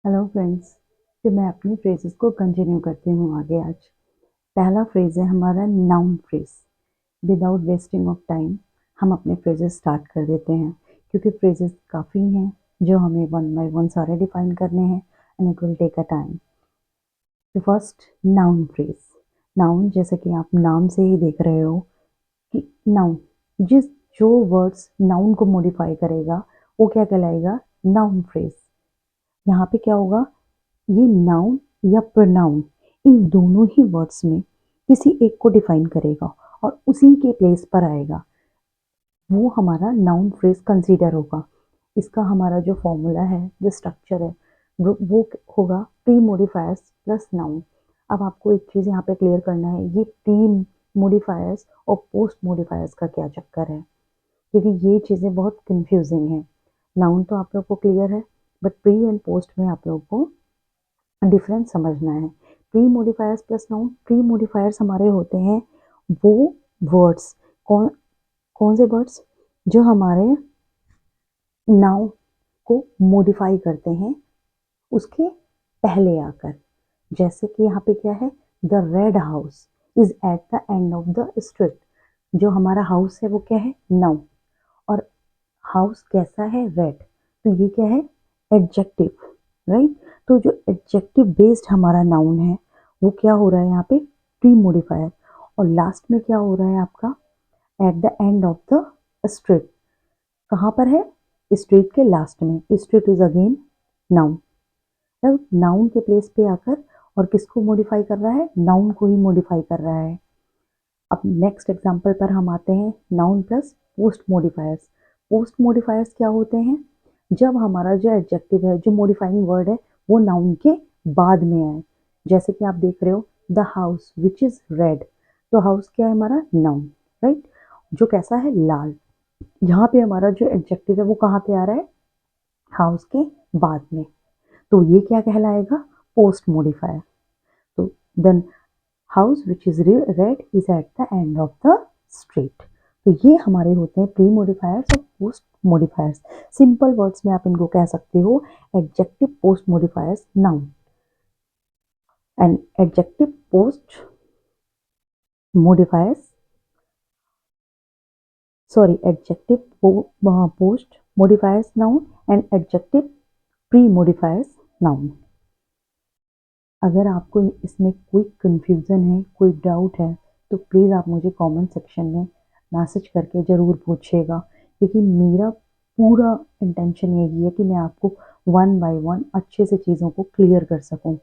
Hello friends. फिर मैं अपनी फ्रेजेस को कंटिन्यू करती हूँ आगे। आज पहला फ्रेज है हमारा noun phrase. Without wasting of time हम अपने फ्रेजेस स्टार्ट कर देते हैं, क्योंकि फ्रेजेस काफ़ी हैं जो हमें वन बाय वन सारे डिफाइन करने हैं and it will take a time. तो फर्स्ट, नाउन फ्रेज। नाउन, जैसे कि आप नाम से ही देख रहे हो कि नाउन, जिस जो वर्ड्स नाउन को मॉडिफाई करेगा वो क्या कहलाएगा? Noun phrase. यहाँ पे क्या होगा? ये नाउन या प्रोनाउन, इन दोनों ही वर्ड्स में किसी एक को डिफाइन करेगा और उसी के प्लेस पर आएगा, वो हमारा नाउन फ्रेज कंसीडर होगा। इसका हमारा जो फॉर्मूला है, जो स्ट्रक्चर है, वो होगा प्री मॉडिफायर्स प्लस नाउन। अब आपको एक चीज़ यहाँ पे क्लियर करना है, ये प्री मॉडिफायर्स और पोस्ट मॉडिफायर्स का क्या चक्कर है, क्योंकि ये चीज़ें बहुत कंफ्यूजिंग हैं। नाउन तो आप लोग को क्लियर है, बट प्री एंड पोस्ट में आप लोग को डिफरेंस समझना है। Pre modifiers plus noun, pre modifiers हमारे होते हैं वो वर्ड्स, कौन कौन से वर्ड्स जो हमारे नाउन को मॉडिफाई करते हैं उसके पहले आकर। जैसे कि यहाँ पे क्या है? The red house is at the end of the street. जो हमारा हाउस है वो क्या है? नाउन। और हाउस कैसा है? रेड। तो ये क्या है? Adjective, right. तो जो एडजेक्टिव बेस्ड हमारा नाउन है वो क्या हो रहा है यहाँ पे? Pre modifier. और लास्ट में क्या हो रहा है आपका? Eight the end of the street. कहाँ पर है? स्ट्रीट के लास्ट में। Street is again noun. अब नाउन के प्लेस पे आकर और किसको मॉडिफाई कर रहा है? नाउन को ही मॉडिफाई कर रहा है। अब नेक्स्ट एग्जांपल पर हम आते हैं, noun plus post modifiers. Post modifiers क्या होते हैं? जब हमारा जो एडजेक्टिव है, जो मॉडिफाइंग वर्ड है, वो नाउन के बाद में आए। जैसे कि आप देख रहे हो the house which is red. तो हाउस क्या है हमारा? Noun, right. जो कैसा है? लाल। यहाँ पे हमारा जो एडजेक्टिव है वो कहाँ पे आ रहा है? हाउस के बाद में। तो ये क्या कहलाएगा? Post modifier. तो then house which is red is at the end of the street. तो ये हमारे होते हैं प्री मॉडिफायर्स और पोस्ट मॉडिफायर्स। सिंपल वर्ड्स में आप इनको कह सकते हो adjective post modifiers noun and adjective post modifiers, sorry, adjective post modifiers noun and adjective pre modifiers noun. अगर आपको इसमें कोई कंफ्यूजन है, कोई डाउट है, तो प्लीज़ आप मुझे कमेंट सेक्शन में मैसेज करके ज़रूर पूछिएगा, क्योंकि मेरा पूरा इंटेंशन यही है कि मैं आपको वन बाय वन अच्छे से चीज़ों को क्लियर कर सकूं।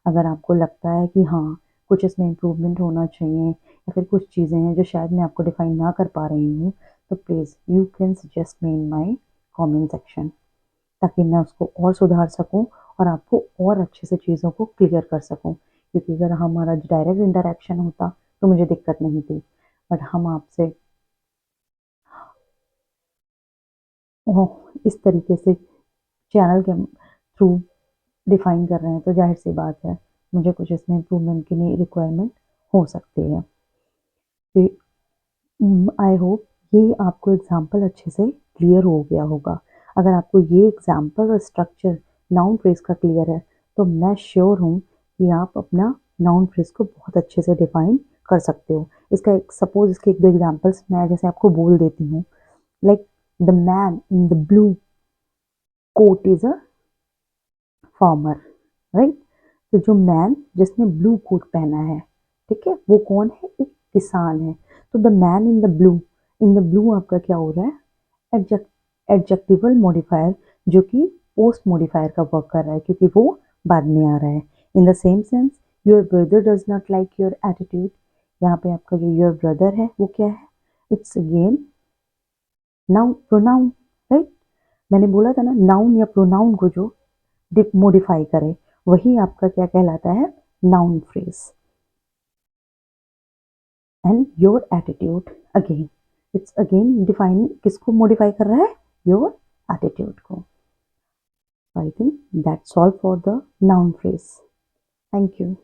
अगर आपको लगता है कि हाँ, कुछ इसमें इम्प्रूवमेंट होना चाहिए या फिर कुछ चीज़ें हैं जो शायद मैं आपको डिफाइन ना कर पा रही हूँ, तो please you can suggest me in my comment section, ताकि मैं उसको और सुधार सकूं और आपको और अच्छे से चीज़ों को क्लियर कर सकूं। क्योंकि अगर हमारा डायरेक्ट इंटरेक्शन होता तो मुझे दिक्कत नहीं थी, बट हम आपसे इस तरीके से चैनल के थ्रू डिफाइन कर रहे हैं, तो जाहिर सी बात है मुझे कुछ इसमें इम्प्रूवमेंट की नहीं रिक्वायरमेंट हो सकती है। तो आई होप ये आपको एग्जाम्पल अच्छे से क्लियर हो गया होगा। अगर आपको ये एग्जाम्पल और स्ट्रक्चर नाउन फ्रेज का क्लियर है, तो मैं श्योर हूँ कि आप अपना नाउन फ्रेज को बहुत अच्छे से डिफाइन कर सकते हो। इसका एक सपोज, इसके एक दो एग्जाम्पल्स मैं जैसे आपको बोल देती हूँ, like the man in the blue coat is a farmer, right. तो जो मैन जिसने ब्लू कोट पहना है, ठीक है, वो कौन है? एक किसान है। तो the man in the blue, in the blue आपका क्या हो रहा है? एडजेक्टिवल मॉडिफायर, जो कि पोस्ट मॉडिफायर का वर्क कर रहा है, क्योंकि वो बाद में आ रहा है। In the same sense, your brother does not like your attitude. यहाँ पे आपका जो योर ब्रदर है वो क्या है? It's again noun, pronoun, right. मैंने बोला था ना, नाउन या प्रोनाउन को जो मॉडिफाई करे वही आपका क्या कहलाता है? Noun phrase. And your attitude, again it's again define, किसको मॉडिफाई कर रहा है? योर एटीट्यूड को। I think that's all for the noun phrase. Thank you.